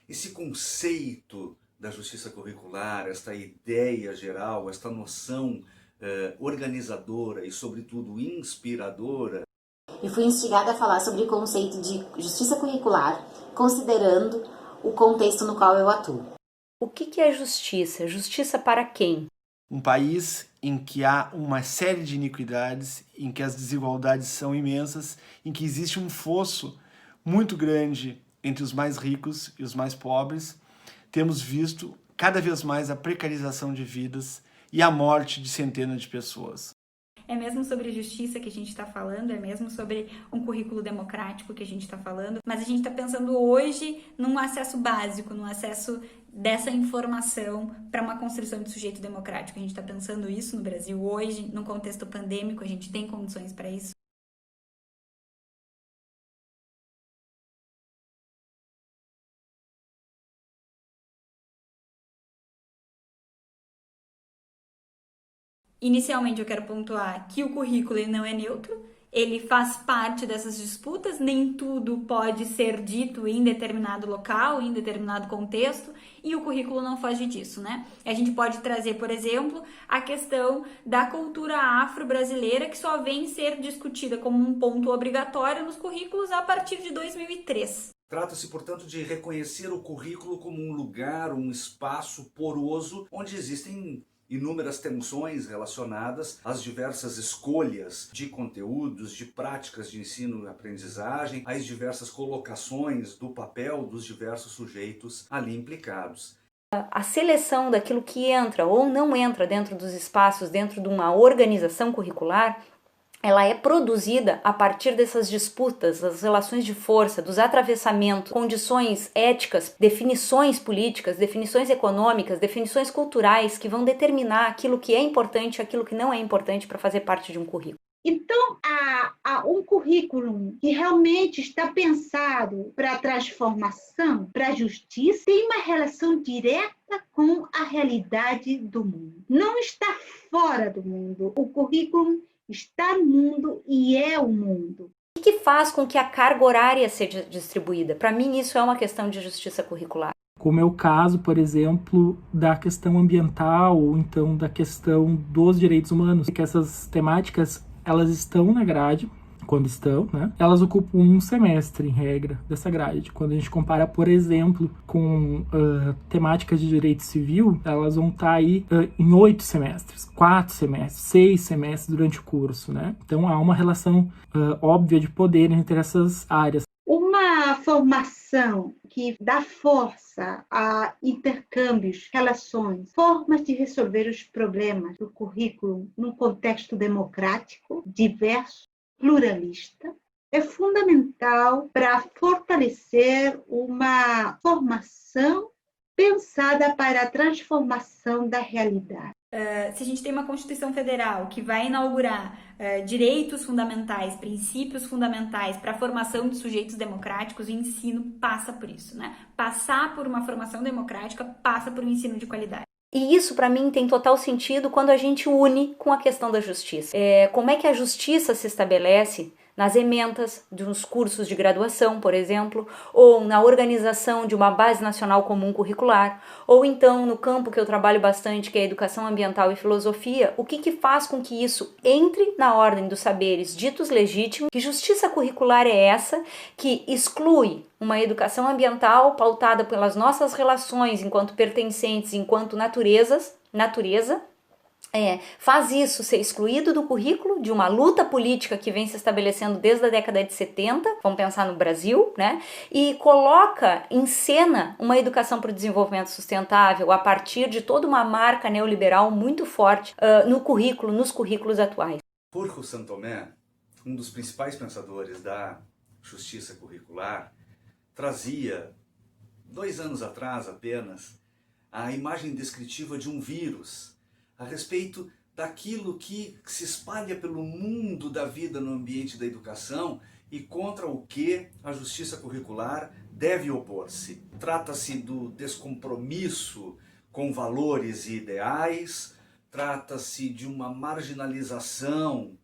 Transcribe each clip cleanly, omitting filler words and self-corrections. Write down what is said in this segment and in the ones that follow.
Esse conceito da justiça curricular, esta ideia geral, esta noção organizadora e, sobretudo, inspiradora. E fui instigada a falar sobre o conceito de justiça curricular, considerando o contexto no qual eu atuo. O que é justiça? Justiça para quem? Um país em que há uma série de iniquidades, em que as desigualdades são imensas, em que existe um fosso muito grande entre os mais ricos e os mais pobres, temos visto cada vez mais a precarização de vidas e a morte de centenas de pessoas. É mesmo sobre justiça que a gente está falando, é mesmo sobre um currículo democrático que a gente está falando, mas a gente está pensando hoje num acesso básico, num acesso dessa informação para uma construção de sujeito democrático. A gente está pensando isso no Brasil hoje, num contexto pandêmico, a gente tem condições para isso. Inicialmente, eu quero pontuar que o currículo ele não é neutro, ele faz parte dessas disputas, nem tudo pode ser dito em determinado local, em determinado contexto, e o currículo não foge disso, né? A gente pode trazer, por exemplo, a questão da cultura afro-brasileira, que só vem ser discutida como um ponto obrigatório nos currículos a partir de 2003. Trata-se, portanto, de reconhecer o currículo como um lugar, um espaço poroso, onde existem inúmeras tensões relacionadas às diversas escolhas de conteúdos, de práticas de ensino e aprendizagem, às diversas colocações do papel dos diversos sujeitos ali implicados. A seleção daquilo que entra ou não entra dentro dos espaços, dentro de uma organização curricular, ela é produzida a partir dessas disputas, das relações de força, dos atravessamentos, condições éticas, definições políticas, definições econômicas, definições culturais que vão determinar aquilo que é importante e aquilo que não é importante para fazer parte de um currículo. Então, há um currículo que realmente está pensado para a transformação, para a justiça, tem uma relação direta com a realidade do mundo. Não está fora do mundo. O currículo está no mundo e é o mundo. O que faz com que a carga horária seja distribuída? Para mim, isso é uma questão de justiça curricular. Como é o caso, por exemplo, da questão ambiental ou então da questão dos direitos humanos, que essas temáticas elas estão na grade, quando estão, né? Elas ocupam um semestre, em regra, dessa grade. Quando a gente compara, por exemplo, com temáticas de direito civil, elas vão estar aí em 8 semestres, 4 semestres, 6 semestres durante o curso, né? Então há uma relação óbvia de poder entre essas áreas. Uma formação que dá força a intercâmbios, relações, formas de resolver os problemas do currículo num contexto democrático, diverso, pluralista, é fundamental para fortalecer uma formação pensada para a transformação da realidade. Se a gente tem uma Constituição Federal que vai inaugurar direitos fundamentais, princípios fundamentais para a formação de sujeitos democráticos, o ensino passa por isso, né? Passar por uma formação democrática passa por um ensino de qualidade. E isso, para mim, tem total sentido quando a gente une com a questão da justiça. Como é que a justiça se estabelece nas ementas de uns cursos de graduação, por exemplo, ou na organização de uma base nacional comum curricular, ou então no campo que eu trabalho bastante, que é a educação ambiental e filosofia, o que faz com que isso entre na ordem dos saberes ditos legítimos? Que justiça curricular é essa que exclui uma educação ambiental pautada pelas nossas relações enquanto pertencentes, enquanto natureza, faz isso ser excluído do currículo de uma luta política que vem se estabelecendo desde a década de 70, vamos pensar no Brasil, né? E coloca em cena uma educação para o desenvolvimento sustentável a partir de toda uma marca neoliberal muito forte no currículo, nos currículos atuais. Porco Santomé, um dos principais pensadores da justiça curricular, trazia, 2 anos atrás apenas, a imagem descritiva de um vírus a respeito daquilo que se espalha pelo mundo da vida no ambiente da educação e contra o que a justiça curricular deve opor-se. Trata-se do descompromisso com valores e ideais, trata-se de uma marginalização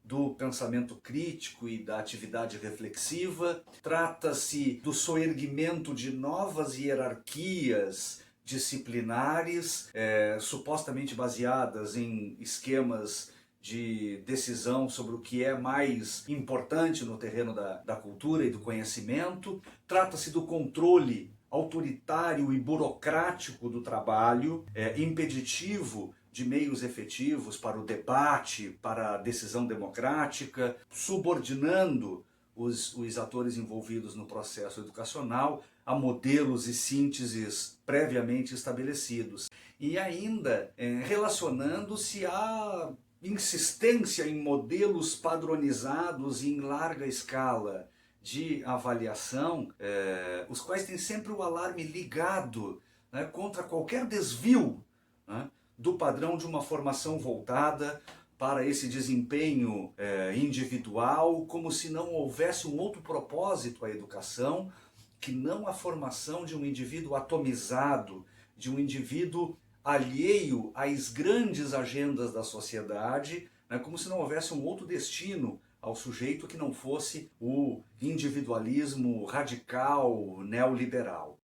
do pensamento crítico e da atividade reflexiva, trata-se do soerguimento de novas hierarquias disciplinares, supostamente baseadas em esquemas de decisão sobre o que é mais importante no terreno da cultura e do conhecimento. Trata-se do controle autoritário e burocrático do trabalho, impeditivo de meios efetivos para o debate, para a decisão democrática, subordinando os atores envolvidos no processo educacional a modelos e sínteses previamente estabelecidos. E ainda relacionando-se a insistência em modelos padronizados em larga escala de avaliação, os quais têm sempre o alarme ligado, né, contra qualquer desvio, né, do padrão de uma formação voltada para esse desempenho individual, como se não houvesse um outro propósito à educação, que não a formação de um indivíduo atomizado, de um indivíduo alheio às grandes agendas da sociedade, né, como se não houvesse um outro destino ao sujeito que não fosse o individualismo radical neoliberal.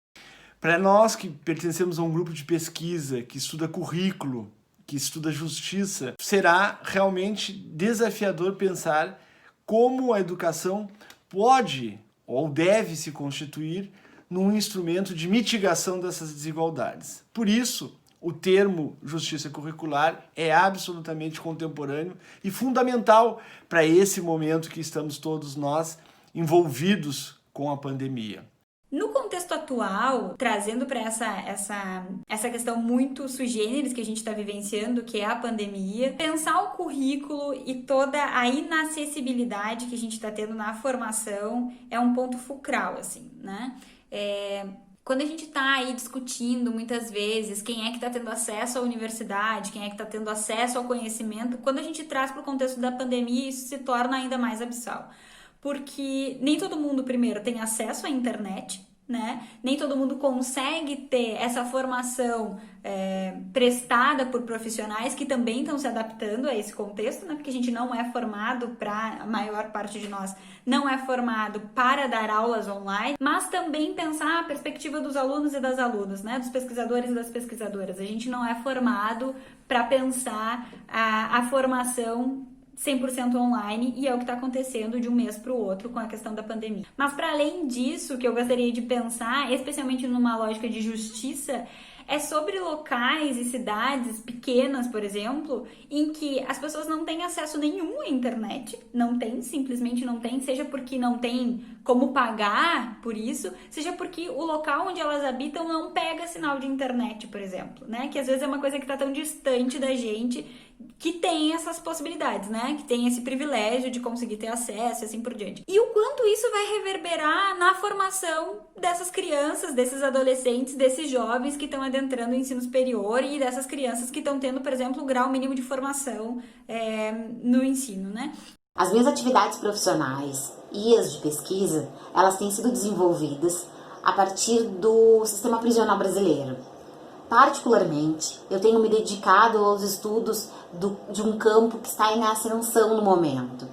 Para nós que pertencemos a um grupo de pesquisa que estuda currículo, que estuda justiça, será realmente desafiador pensar como a educação pode ou deve se constituir num instrumento de mitigação dessas desigualdades. Por isso, o termo justiça curricular é absolutamente contemporâneo e fundamental para esse momento que estamos todos nós envolvidos com a pandemia. No contexto atual, trazendo para essa questão muito sui generis que a gente está vivenciando, que é a pandemia, pensar o currículo e toda a inacessibilidade que a gente está tendo na formação é um ponto fulcral, assim, né? Quando a gente está aí discutindo muitas vezes quem é que está tendo acesso à universidade, quem é que está tendo acesso ao conhecimento, quando a gente traz para o contexto da pandemia, isso se torna ainda mais abissal. Porque nem todo mundo, primeiro, tem acesso à internet, né? Nem todo mundo consegue ter essa formação prestada por profissionais que também estão se adaptando a esse contexto, né? Porque a gente não é formado, a maior parte de nós, não é formado para dar aulas online, mas também pensar a perspectiva dos alunos e das alunas, né? Dos pesquisadores e das pesquisadoras. A gente não é formado para pensar a formação 100% online, e é o que está acontecendo de um mês para o outro com a questão da pandemia. Mas para além disso, o que eu gostaria de pensar, especialmente numa lógica de justiça, é sobre locais e cidades pequenas, por exemplo, em que as pessoas não têm acesso nenhum à internet, simplesmente não tem, seja porque não tem como pagar por isso, seja porque o local onde elas habitam não pega sinal de internet, por exemplo, né? Que às vezes é uma coisa que está tão distante da gente, que tem essas possibilidades, né? Que tem esse privilégio de conseguir ter acesso e assim por diante. E o quanto isso vai reverberar na formação dessas crianças, desses adolescentes, desses jovens que estão adentrando o ensino superior e dessas crianças que estão tendo, por exemplo, o grau mínimo de formação no ensino, né? As minhas atividades profissionais e as de pesquisa, elas têm sido desenvolvidas a partir do sistema prisional brasileiro. Particularmente, eu tenho me dedicado aos estudos de um campo que está em ascensão no momento,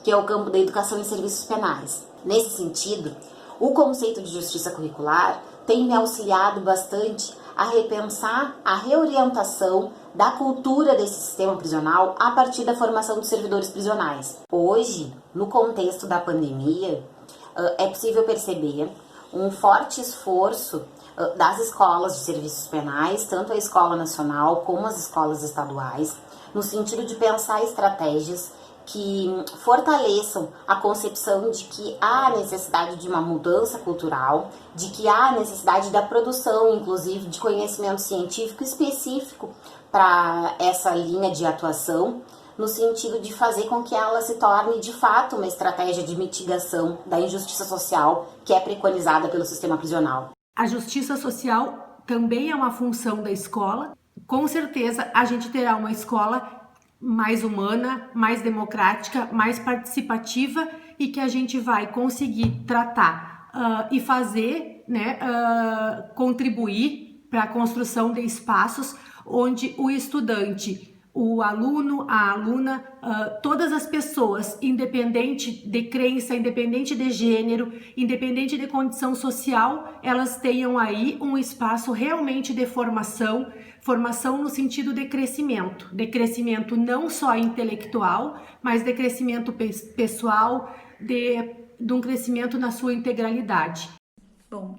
que é o campo da educação em serviços penais. Nesse sentido, o conceito de justiça curricular tem me auxiliado bastante a repensar a reorientação da cultura desse sistema prisional a partir da formação dos servidores prisionais. Hoje, no contexto da pandemia, é possível perceber um forte esforço das escolas de serviços penais, tanto a Escola Nacional como as escolas estaduais, no sentido de pensar estratégias que fortaleçam a concepção de que há necessidade de uma mudança cultural, de que há necessidade da produção, inclusive, de conhecimento científico específico para essa linha de atuação, no sentido de fazer com que ela se torne, de fato, uma estratégia de mitigação da injustiça social que é preconizada pelo sistema prisional. A justiça social também é uma função da escola. Com certeza, a gente terá uma escola mais humana, mais democrática, mais participativa e que a gente vai conseguir tratar e fazer, né, contribuir para a construção de espaços onde o estudante, o aluno, a aluna, todas as pessoas, independente de crença, independente de gênero, independente de condição social, elas tenham aí um espaço realmente de formação no sentido de crescimento não só intelectual, mas de crescimento pessoal, de um crescimento na sua integralidade. Bom,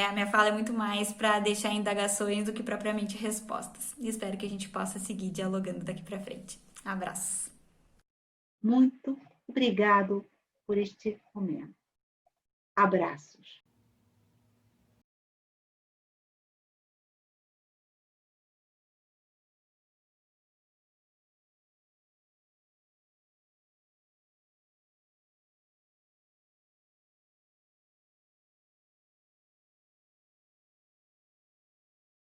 a minha fala é muito mais para deixar indagações do que propriamente respostas. E espero que a gente possa seguir dialogando daqui para frente. Abraços. Muito obrigado por este momento. Abraços.